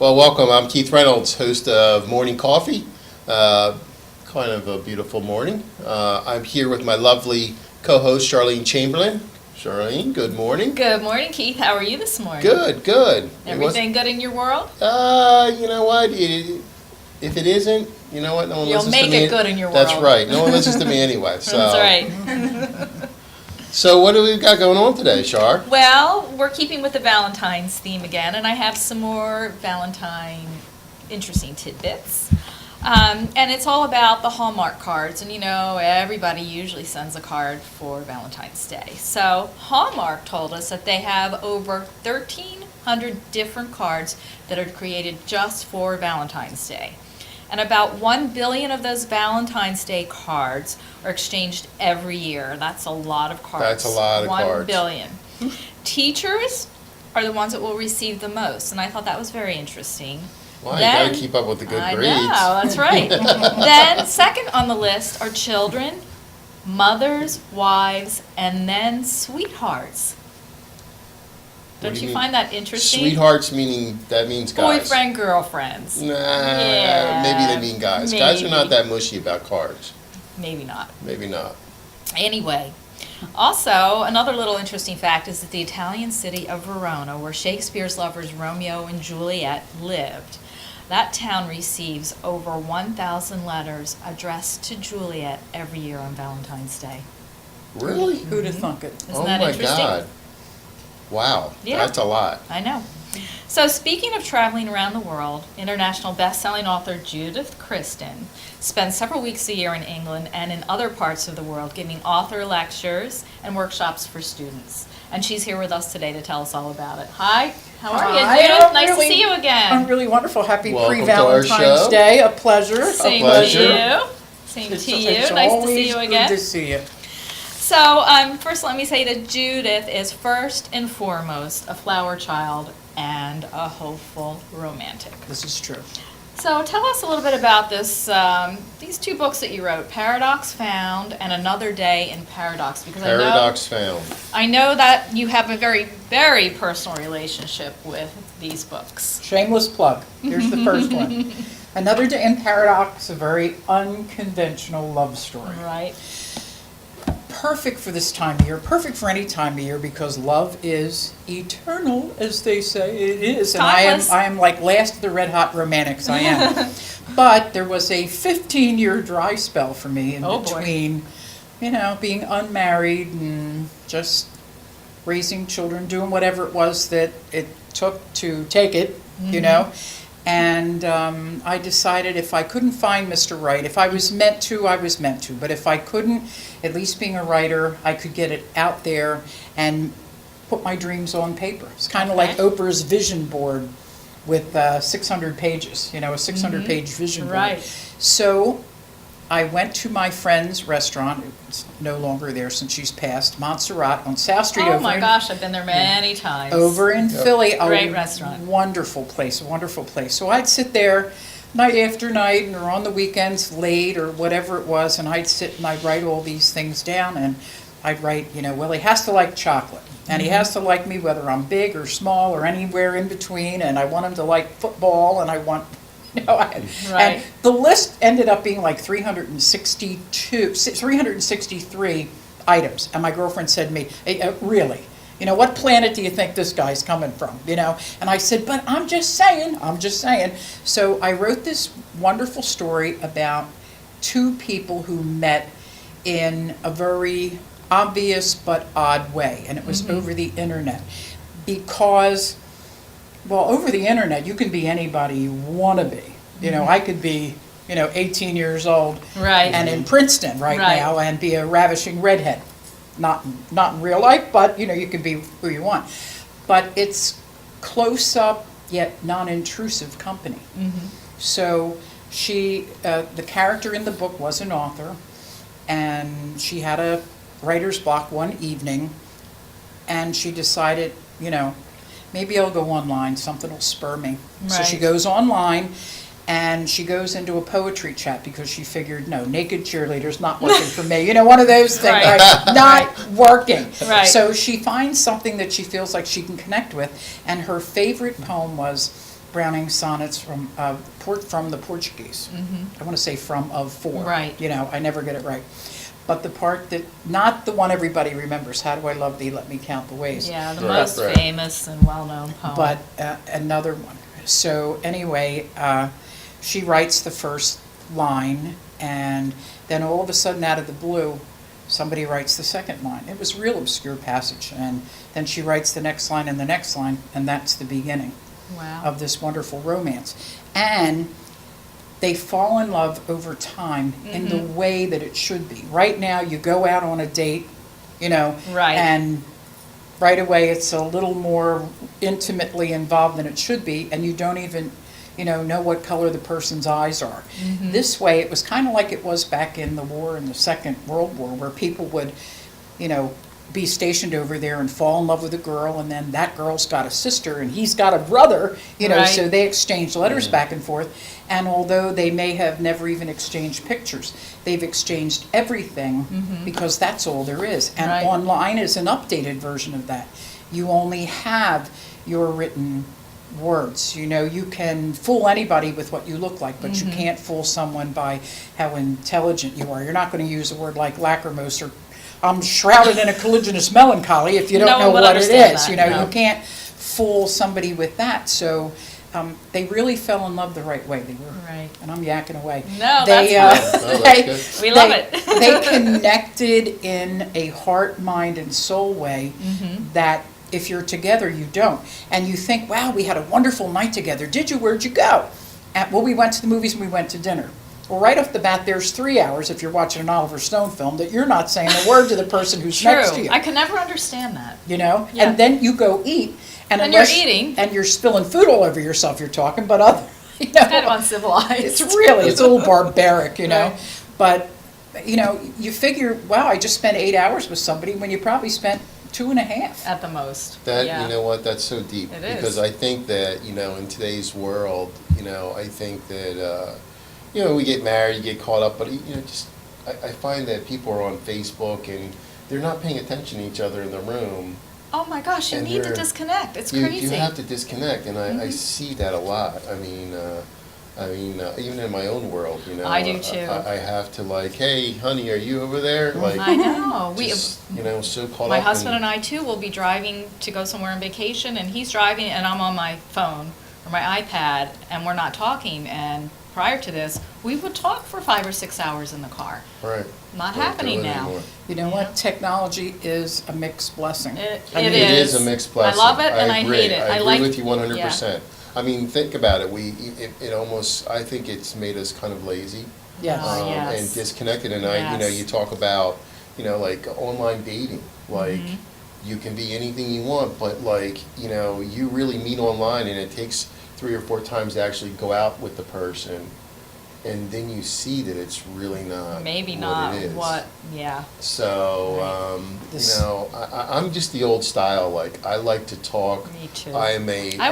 Well, welcome. I'm Keith Reynolds, host of Morning Coffee. Kind of a beautiful morning. I'm here with my lovely co-host, Charlene Chamberlain. Charlene, good morning. Good morning, Keith. How are you this morning? Good, good. Everything good in your world? You know what? If it isn't, you know what? No one You'll listens to me. make it good in your world. That's right. No one listens to me anyway. So. That's right. So what do we got going on today, Char? Well, we're keeping with the Valentine's theme again, and I have some more Valentine interesting tidbits. And it's all about the Hallmark cards, and you know, everybody usually sends a card for Valentine's Day. So Hallmark told us that they have over 1,300 different cards that are created just for Valentine's Day. And about 1 billion of those Valentine's Day cards are exchanged every year. That's a lot of cards. That's a lot of cards. 1 billion. Teachers are the ones that will receive the most, and I thought that was very interesting. Well, you got to keep up with the good grades. I know, that's right. Then second on the list are children, mothers, wives, and then sweethearts. Don't you find that interesting? Sweethearts meaning, that means guys. Boyfriend, girlfriends. Nah, Yeah, maybe they mean guys. maybe. Guys are not that mushy about cards. Maybe not. Maybe not. Anyway, also, another little interesting fact is that the Italian city of Verona, where Shakespeare's lovers Romeo and Juliet lived, that town receives over 1,000 letters addressed to Juliet every year on Valentine's Day. Really? Who'd have thunk it? Isn't that my interesting? God. Wow, Yeah. that's a lot. I know. So speaking of traveling around the world, international best-selling author Judith Kristen spends several weeks a year in England and in other parts of the world giving author lectures and workshops for students. And she's here with us today to tell us all about it. Hi, how are you, Hi, Judith? I'm Nice really- to see you again. I'm really wonderful. Happy Welcome to our pre-Valentine's show. Day. A pleasure. Same pleasure. to you. Same It's to you. Nice to always see you again. Good to see you. So, first let me say that Judith is first and foremost a flower child and a hopeful romantic. This is true. So tell us a little bit about this, these two books that you wrote, Paradox Found and Another Day in Paradox. Because Paradox Found. I know that you have a very, very personal relationship with these books. Shameless plug. Here's the first one. Another Day in Paradox, a very unconventional love story. Right. Perfect for this time of year, perfect for any time of year, because love is eternal, as they say. It is, and Timeless. I am like last of the red hot romantics. I am. But there was a 15-year dry spell for me in Oh, boy. between, you know, being unmarried and just raising children, doing whatever it was that it took to take it, you know. And I decided if I couldn't find Mr. Right, if I was meant to, I was meant to. But if I couldn't, at least being a writer, I could get it out there and put my dreams on paper. It's kind of like Oprah's vision board with 600 pages, you know, a 600-page vision board. Right. So I went to my friend's restaurant. It's no longer there since she's passed, Montserrat on South Street. Oh over my in- gosh, I've been there many times. over in Philly, a Great restaurant. wonderful place, a wonderful place. So I'd sit there night after night, or on the weekends late, or whatever it was, and I'd sit and I'd write all these things down, and I'd write, you know, well, he has to like chocolate, and he has to like me whether I'm big or small or anywhere in between, and I want him to like football, and I want, you know, Right. and the list ended up being like 363 items, and my girlfriend said to me, hey, really? You know, what planet do you think this guy's coming from? You know, and I said, but I'm just saying. So I wrote this wonderful story about two people who met in a very obvious but odd way, and it was over the internet. Because, well, over the internet, you can be anybody you want to be. You know, I could be, you know, 18 years old Right. and in Princeton right Right. now and be a ravishing redhead. Not in real life, but, you know, you can be who you want. But it's close-up yet non-intrusive company. So she, the character in the book was an author, and she had a writer's block one evening, and she decided, you know, maybe I'll go online, something will spur me. So she Right. goes online, and she goes into a poetry chat because she figured, no, naked cheerleader's not working for me. You know, one of those things, Right. right? Not working. Right. So she finds something that she feels like she can connect with, and her favorite poem was, Browning sonnets from the Portuguese. I want to say from of for. Right. You know, I never get it right. But the part that, not the one everybody remembers, how do I love thee, let me count the ways. Yeah, the Right, most right. famous and well-known poem. But another one. So anyway, she writes the first line, and then all of a sudden, out of the blue, somebody writes the second line. It was a real obscure passage, and then she writes the next line and the next line, and that's the beginning Wow. of this wonderful romance. And they fall in love over time in the way that it should be. Right now, you go out on a date, you know, Right. and right away it's a little more intimately involved than it should be, and you don't even, you know what color the person's eyes are. This way, it was kind of like it was back in the war, in the Second World War, where people would, you know, be stationed over there and fall in love with a girl, and then that girl's got a sister and he's got a brother, you know, Right. so they exchange letters back and forth. And although they may have never even exchanged pictures, they've exchanged everything because that's all there is. And Right. online is an updated version of that. You only have your written words. You know, you can fool anybody with what you look like, but you can't fool someone by how intelligent you are. You're not going to use a word like lachrymose or I'm shrouded in a colliginous melancholy if you don't No one know would what it understand is. that, You know, no. you can't fool somebody with that. So they really fell in love the right way. They were, Right. and I'm yakking away. No, They, that's fine. No, they- that's good. We love they- it. They connected in a heart, mind, and soul way that if you're together, you don't. And you think, wow, we had a wonderful night together. Did you? Where'd you go? Well, we went to the movies and we went to dinner. Well, right off the bat, there's 3 hours, if you're watching an Oliver Stone film, that you're not saying a word to the person who's next to True. you. I can never understand that. You know? Yeah. And then you go eat. And you're unless- eating. And you're spilling food all over yourself, you're talking, but other, you know. Kind of uncivilized. It's a little barbaric, you know? Right. But, you know, you figure, wow, I just spent 8 hours with somebody when you probably spent 2.5. At the most. That, Yeah. you know what, that's so deep. It is. Because I think that, you know, in today's world, you know, I think that, you know, we get married, you get caught up, but, you know, just, I find that people are on Facebook and they're not paying attention to each other in the room. Oh my gosh, you And need to you're- disconnect. It's You crazy. have to disconnect, and I see that a lot. I mean, even in my own world, you know. I do too. I have to like, hey, honey, are you over there? Like, I know. just, you know, so caught My up husband in- and I too will be driving to go somewhere on vacation, and he's driving, and I'm on my phone or my iPad, and we're not talking. And prior to this, we would talk for 5 or 6 hours in the car. Right. Not Don't happening do it now. anymore. You know what? Technology is a mixed blessing. It It is. is a mixed blessing. I love it and I agree. hate it. I like- agree with you 100%. I mean, think about it. It almost, I think it's made us kind of lazy. Yes. Oh, yes. And disconnected. And Yes. you talk about, like online dating. Like, Mm-hmm. you can be anything you want, but like, you really meet online and it takes 3 or 4 times to actually go out with the person. And then you see that it's really not Maybe what not it is. what, yeah. So, This- I'm just the old style. Like, I like to talk. Me too. I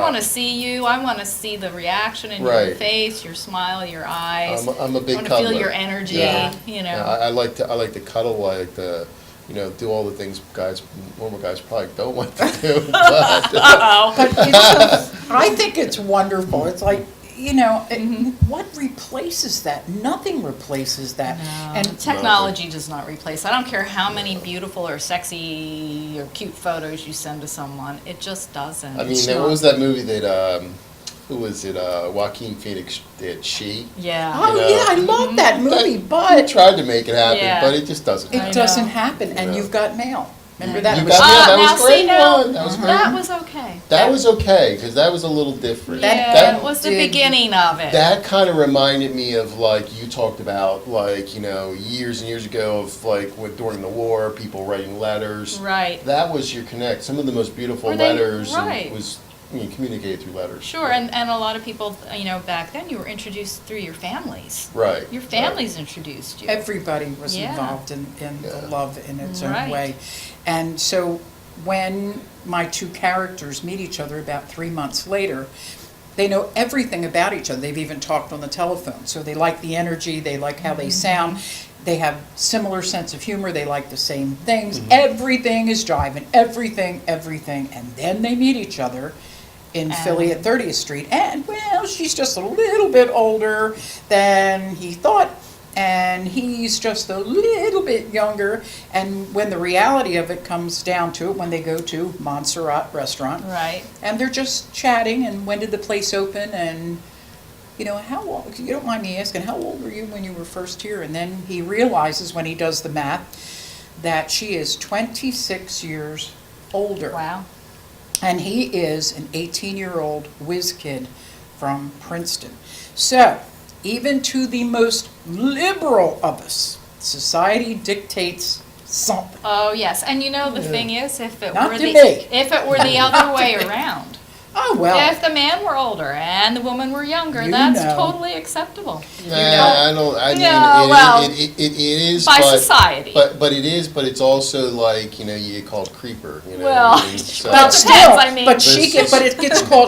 want to see you. I want to see the reaction in your Right. face, your smile, your eyes. I'm a big I want to feel cuddler. your energy. Yeah. You know. I like to cuddle. I like to, do all the things normal guys probably don't want to do. But Uh-oh. But it's I think it's wonderful. It's like, Mm-hmm. what replaces that? Nothing replaces that. And Technology does not replace. I don't care how many beautiful or sexy or cute photos you send to someone. It just doesn't. I mean, It's what not- was that movie that who was it? Joaquin Phoenix did She. Yeah. oh yeah, I love that movie, I but tried to make it happen, Yeah. but it just doesn't. it I happen. doesn't know. happen. And Yeah. you've got mail. Remember that? You It was- got mail. That was now a great see, now, one. That was great. that was okay. That was okay because that was a little different. Yeah, that it was the did- beginning of it. That kind of reminded me of like you talked about like years and years ago of like during the war people writing letters. Right. That was your connect. Some of the most beautiful Or they- letters right. was communicated through letters. Sure, and a lot of people, back then you were introduced through your families. Right. Your families introduced you. Everybody was Yeah. involved in the Yeah. love in its Right. own way. And so when my two characters meet each other about 3 months later, they know everything about each other. They've even talked on the telephone. So they like the energy, they like how they sound. They have similar sense of humor, they like the same things. Everything is driving, everything. And then they meet each other in Philly at 30th Street. And, well, she's just a little bit older than he thought, and he's just a little bit younger. And when the reality of it comes down to it, when they go to Montserrat Restaurant, Right. and they're just chatting, and when did the place open, and how old, you don't mind me asking, how old were you when you were first here? And then he realizes, when he does the math, that she is 26 years older. Wow. And he is an 18-year-old whiz kid from Princeton. So, even to the most liberal of us, society dictates something. Oh, yes. And the thing is, if it Not were to the me. if it were the other way around, Oh, well. if the man were older and the woman were younger, You that's know. totally acceptable. Nah, I don't. I mean, No, well, it is by but, society. But it is. But it's also like you get called creeper. Well, I mean, so- But it still, depends, I mean.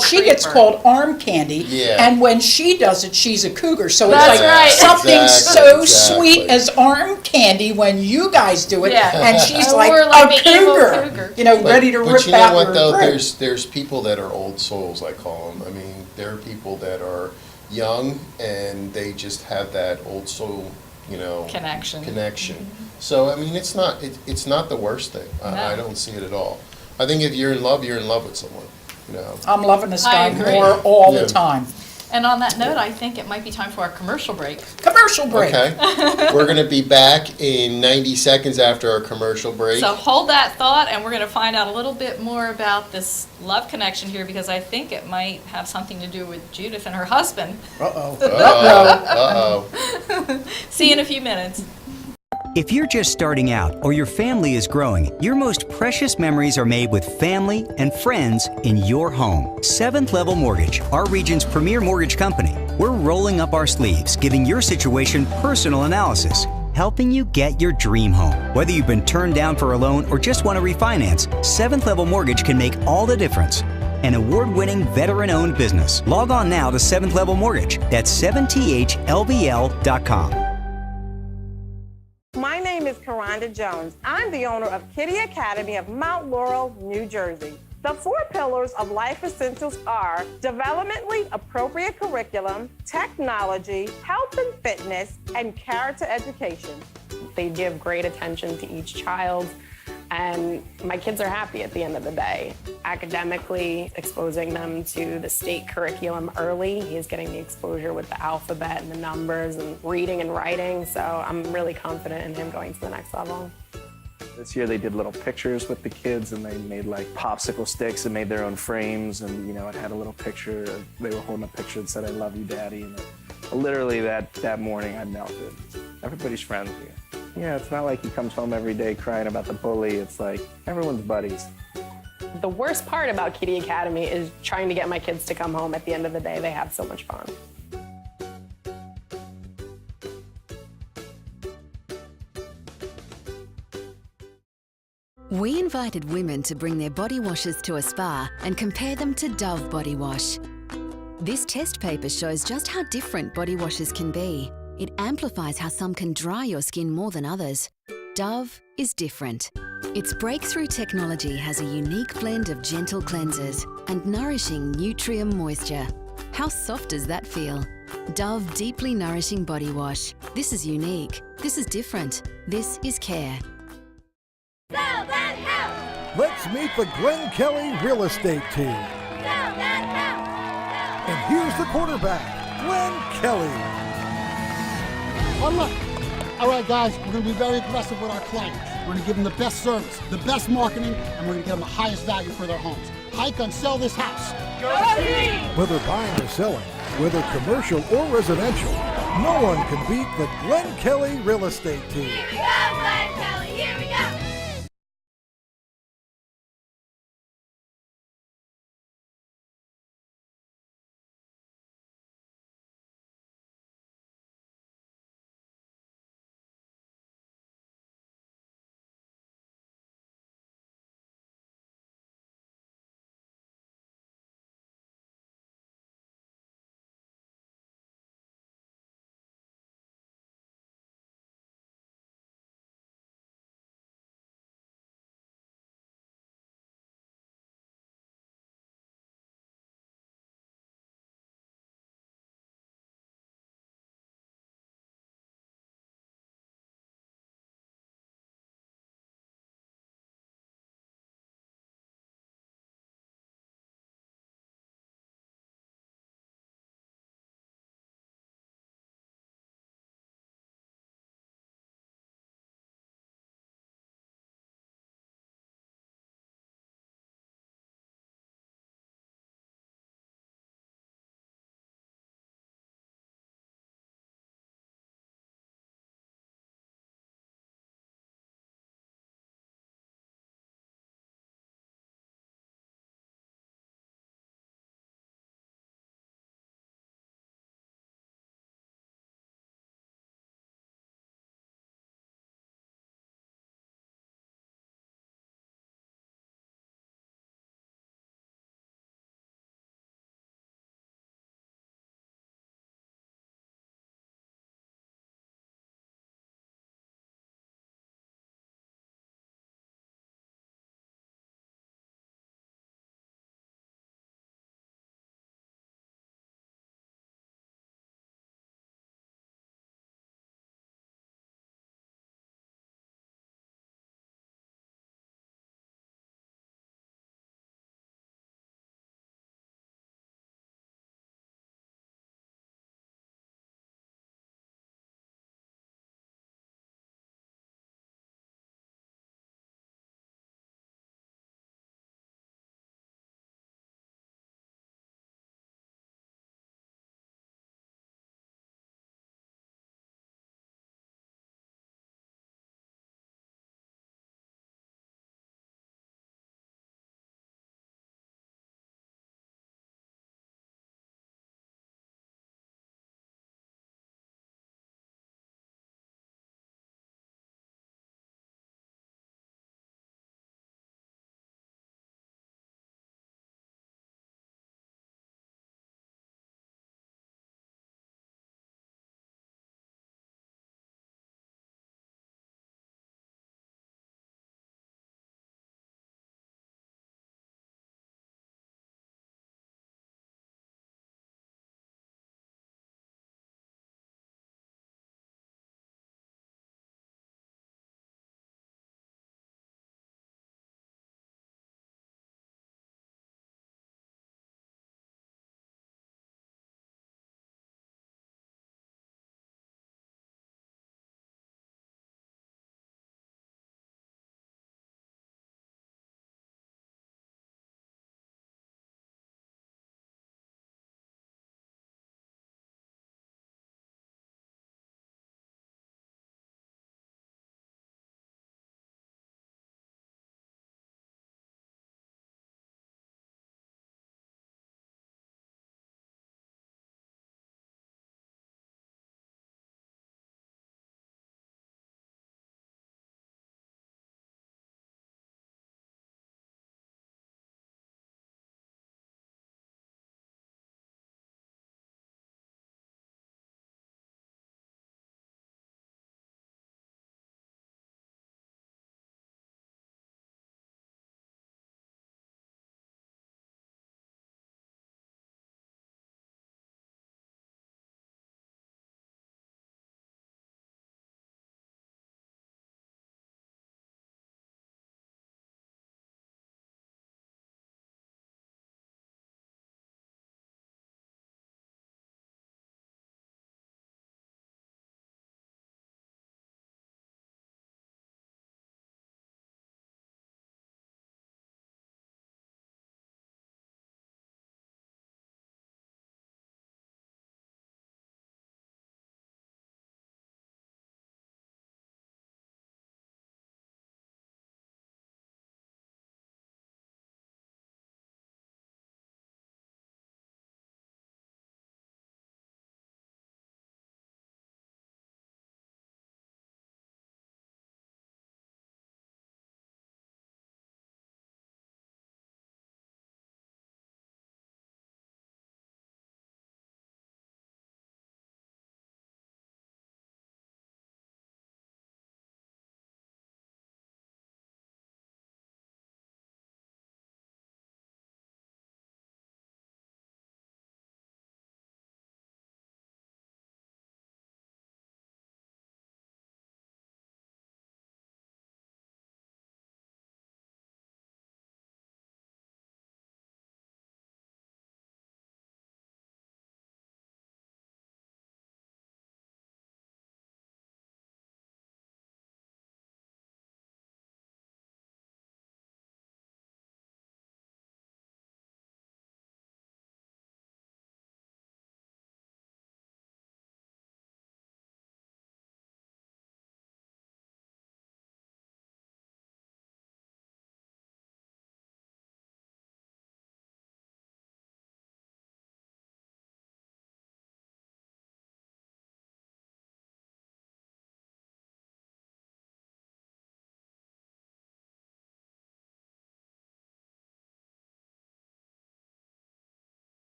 she gets called arm candy, Yeah. and when she does it, she's a cougar. So it's That's like right. something Exactly, so exactly. sweet as arm candy when you guys do it, Yeah. and she's And like we're like a the evil cougar, cougar. ready to But rip you know out what her though? throat. There's people that are old souls, I call them. I mean, there are people that are young and they just have that old soul, Connection. So I mean, it's not the worst thing. No. I don't see it at all. I think if you're in love with someone. I'm loving this I guy agree. more all Yeah. the time. And on that note, I think it might be time for our commercial break. Commercial break. Okay. We're going to be back in 90 seconds after our commercial break. So hold that thought, and we're going to find out a little bit more about this love connection here, because I think it might have something to do with Judith and her husband. Uh-oh. Uh-oh. See you in a few minutes. If you're just starting out or your family is growing, your most precious memories are made with family and friends in your home. Seventh Level Mortgage, our region's premier mortgage company. We're rolling up our sleeves, giving your situation personal analysis, helping you get your dream home. Whether you've been turned down for a loan or just want to refinance, Seventh Level Mortgage can make all the difference. An award-winning veteran-owned business. Log on now to Seventh Level Mortgage. That's 7thlbl.com. My name is Karonda Jones. I'm the owner of Kitty Academy of Mount Laurel, New Jersey. The 4 pillars of life essentials are developmentally appropriate curriculum, technology, health and fitness, and character education. They give great attention to each child, and my kids are happy at the end of the day. Academically, exposing them to the state curriculum early, he's getting the exposure with the alphabet and the numbers and reading and writing, so I'm really confident in him going to the next level. This year they did little pictures with the kids, and they made like popsicle sticks and made their own frames, and it had a little picture. They were holding a picture that said, "I love you, Daddy," and literally that morning I melted. Everybody's friends here. Yeah, it's not like he comes home every day crying about the bully. It's like everyone's buddies. The worst part about Kitty Academy is trying to get my kids to come home. At the end of the day, they have so much fun. We invited women to bring their body washes to a spa and compare them to Dove body wash. This test paper shows just how different body washes can be. It amplifies how some can dry your skin more than others. Dove is different. Its breakthrough technology has a unique blend of gentle cleansers and nourishing Nutrient moisture. How soft does that feel? Dove Deeply Nourishing Body Wash. This is unique. This is different. This is care. Sell that house! Let's meet the Glenn Kelly real estate team. Sell that house! And here's the quarterback, Glenn Kelly. Oh, look. All right, guys, we're going to be very aggressive with our clients. We're going to give them the best service, the best marketing, and we're going to give them the highest value for their homes. Hike on Sell This House. Go team! Whether buying or selling, whether commercial or residential, no one can beat the Glenn Kelly real estate team. Here we go, Glenn Kelly, here we go!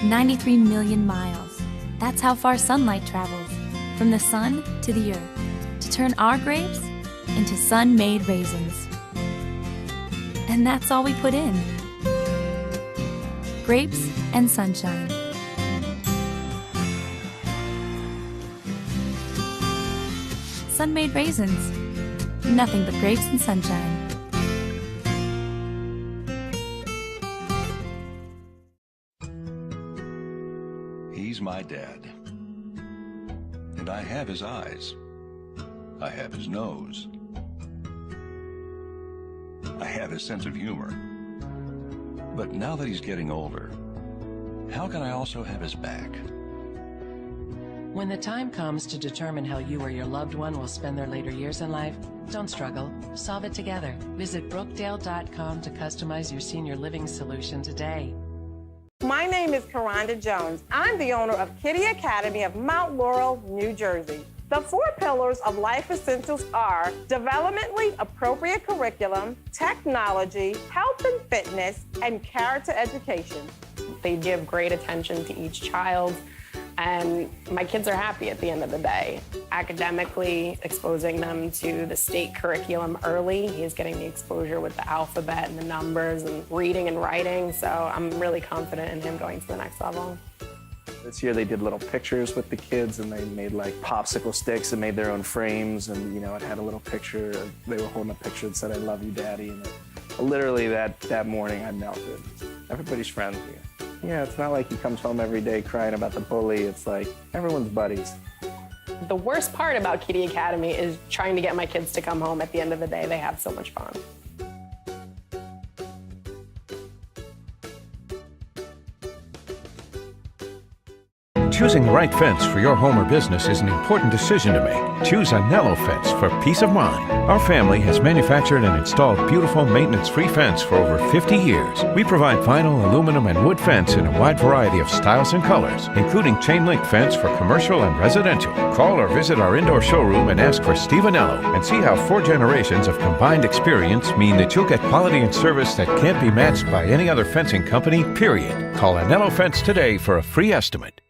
93 million miles. That's how far sunlight travels, from the sun to the earth, to turn our grapes into sun-made raisins. And that's all we put in. Grapes and sunshine. Sun-made raisins. Nothing but grapes and sunshine. He's my dad. And I have his eyes. I have his nose. I have his sense of humor. But now that he's getting older, how can I also have his back? When the time comes to determine how you or your loved one will spend their later years in life, don't struggle. Solve it together. Visit Brookdale.com to customize your senior living solution today. My name is Karonda Jones. I'm the owner of Kitty Academy of Mount Laurel, New Jersey. The 4 pillars of life essentials are developmentally appropriate curriculum, technology, health and fitness, and character education. They give great attention to each child, and my kids are happy at the end of the day. Academically, exposing them to the state curriculum early, he's getting the exposure with the alphabet and the numbers and reading and writing, so I'm really confident in him going to the next level. This year they did little pictures with the kids, and they made like popsicle sticks and made their own frames, and it had a little picture. They were holding a picture that said, "I love you, Daddy," and literally that morning I melted. Everybody's friends here. Yeah, it's not like he comes home every day crying about the bully. It's like everyone's buddies. The worst part about Kitty Academy is trying to get my kids to come home. At the end of the day, they have so much fun. Choosing the right fence for your home or business is an important decision to make. Choose a Nello fence for peace of mind. Our family has manufactured and installed beautiful maintenance-free fence for over 50 years. We provide vinyl, aluminum, and wood fence in a wide variety of styles and colors, including chain-link fence for commercial and residential. Call or visit our indoor showroom and ask for Steve Anello and see how 4 generations of combined experience mean that you'll get quality and service that can't be matched by any other fencing company, period. Call Anello Fence today for a free estimate.